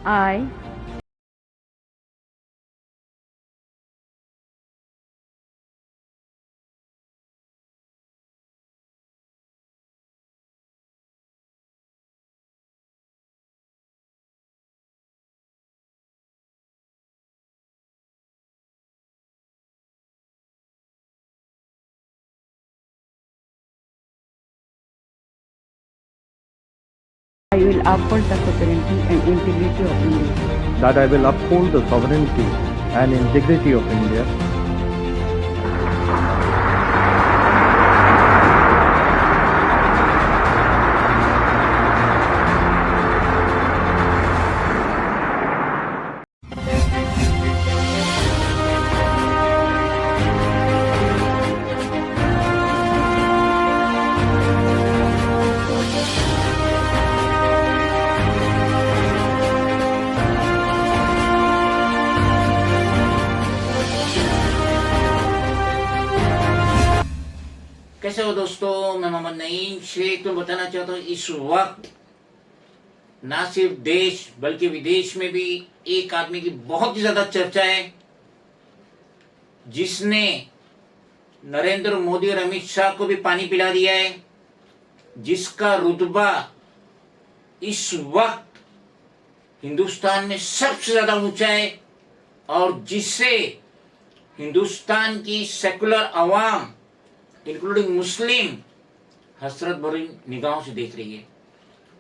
I will uphold the sovereignty and integrity of India. that I will uphold the sovereignty and integrity of India. कैसे हो दोस्तों, मैं मोहम्मद नईम शेख तो बताना चाहता हूँ इस वक्त ना सिर्फ देश बल्कि विदेश में भी एक आदमी की बहुत ही ज्यादा चर्चा है, जिसने नरेंद्र मोदी और अमित शाह को भी पानी पिला दिया है, जिसका रुतबा इस वक्त हिंदुस्तान में सबसे ज्यादा ऊंचा है और जिससे हिंदुस्तान की सेकुलर अवाम इंक्लूडिंग मुस्लिम हसरत भरी निगाहों से देख रही है।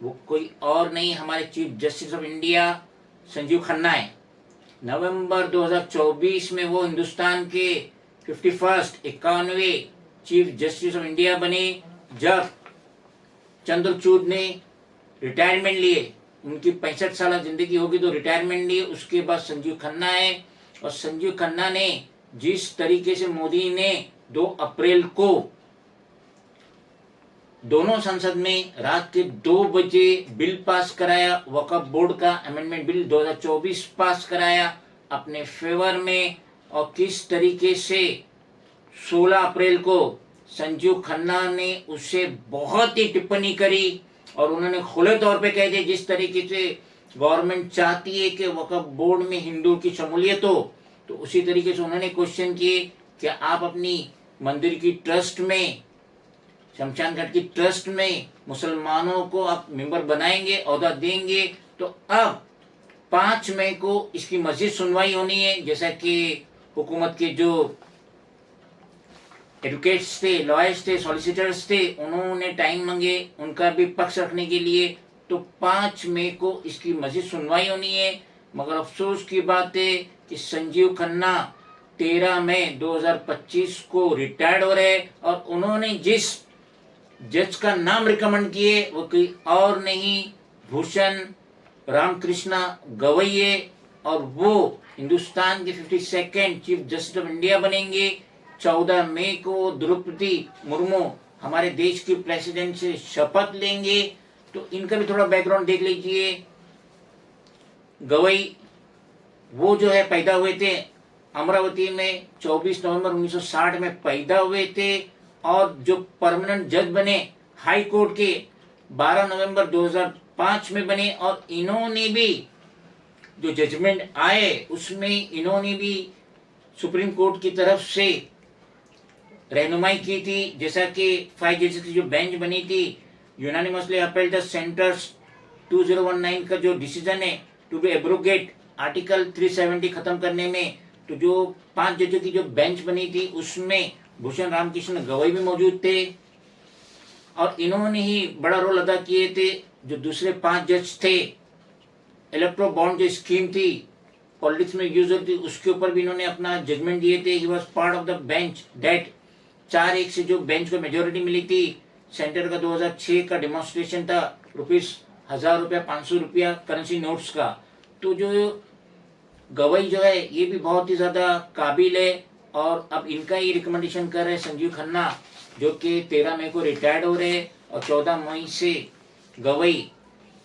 वो कोई और नहीं, हमारे chief justice of India Sanjeev Khanna है। नवंबर 2024 में वो हिंदुस्तान के 51वें चीफ जस्टिस ऑफ इंडिया बने, जब चंद्रचूड़ ने रिटायरमेंट लिए। उनकी 65 साल जिंदगी होगी तो रिटायरमेंट लिए। उसके बाद संजीव खन्ना है, और संजीव खन्ना ने जिस तरीके से मोदी ने 2 अप्रैल को दोनों संसद में रात के 2 बजे बिल पास कराया, वक्फ बोर्ड का अमेंडमेंट बिल 2024 पास कराया अपने फेवर में, और किस तरीके से 16 अप्रैल को संजीव खन्ना ने उससे बहुत ही टिप्पणी करी और उन्होंने खुले तौर पे कह दिया जिस तरीके से गवर्नमेंट चाहती है कि वक्फ बोर्ड में हिंदू की शमूलियत हो, तो उसी तरीके से उन्होंने क्वेश्चन किए कि आप अपनी मंदिर की ट्रस्ट में, शमशान घाट की ट्रस्ट में मुसलमानों को आप मेंबर बनाएंगे, ओहदा देंगे। तो अब 5 मई को इसकी मजीद सुनवाई होनी है, जैसा कि हुकूमत के जो एडवोकेट्स थे, लॉयर्स थे, सॉलिसिटर्स थे, उन्होंने टाइम मांगे उनका भी पक्ष रखने के लिए। तो 5 मई को इसकी मजीद सुनवाई होनी है। मगर अफसोस की बात है कि संजीव खन्ना 13 मई 2025 को रिटायर्ड हो रहे, और उन्होंने जिस जज का नाम रिकमेंड किए वो कोई और नहीं, भूषण रामकृष्णा गवई है, और वो हिंदुस्तान के 52nd chief justice of India बनेंगे। 14 मई को द्रौपदी मुर्मू हमारे देश की प्रेसिडेंट से शपथ लेंगे। तो इनका भी थोड़ा बैकग्राउंड देख लीजिए। गवई वो जो है पैदा हुए थे अमरावती में, 24 नवंबर 1960 में पैदा हुए थे, और जो परमानेंट जज बने हाई कोर्ट के 12 नवंबर 2005 में बने। और इन्होंने भी जो जजमेंट आए उसमें इन्होंने भी सुप्रीम कोर्ट की तरफ से रहनुमाई की थी, जैसा कि 5 जजेस की जो बेंच बनी थी, यूनानिमसली अपील्ड द सेंटर्स 2019 का जो डिसीजन है टू बी एब्रोगेट आर्टिकल 370 खत्म करने में। तो जो 5 जजों की जो बेंच बनी थी उसमें भूषण रामकृष्ण गवई भी मौजूद थे, और इन्होंने ही बड़ा रोल अदा किए थे। जो दूसरे 5 जज थे, इलेक्ट्रो बॉन्ड जो स्कीम थी पॉलिटिक्स में यूज होती, उसके ऊपर भी इन्होंने अपना जजमेंट दिए थे। He was part of the bench that 4-1 से जो बेंच को मेजोरिटी मिली थी। सेंटर का 2006 का डेमोन्स्ट्रेशन था, ₹1000, ₹500 करेंसी नोट्स का। तो जो गवई जो है ये भी बहुत ही ज्यादा काबिल है, और अब इनका ही रिकमेंडेशन कर रहे हैं संजीव खन्ना, जो कि 13 मई को रिटायर्ड हो रहे हैं, और 14 मई से Gavai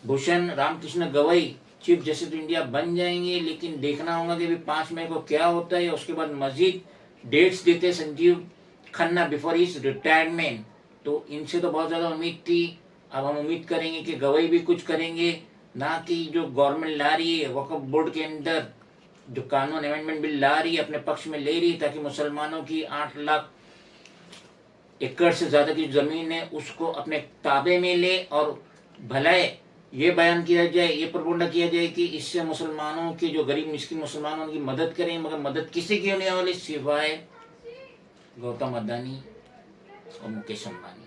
Bhushan Ramkrishna Gavai chief justice India बन जाएंगे। लेकिन देखना होगा कि अभी 5 मई को क्या होता है, उसके बाद मजीद डेट्स देते Sanjeev Khanna before his retirement. तो इनसे तो बहुत ज़्यादा उम्मीद थी, अब हम उम्मीद करेंगे कि गवई भी कुछ करेंगे। ना कि जो गवर्नमेंट ला रही है वक्फ बोर्ड के अंदर जो कानून अमेंडमेंट बिल ला रही है अपने पक्ष में ले रही है, ताकि मुसलमानों की 8 लाख एकड़ से ज़्यादा की ज़मीन है उसको अपने ताबे में ले, और भले ये बयान किया जाए, ये प्रपोगंडा किया जाए कि इससे मुसलमानों के जो गरीब मिस्किन मुसलमानों की मदद करें, मगर मदद किसी की होने वाली सिवाय गौतम अदानी और मुकेश अंबानी।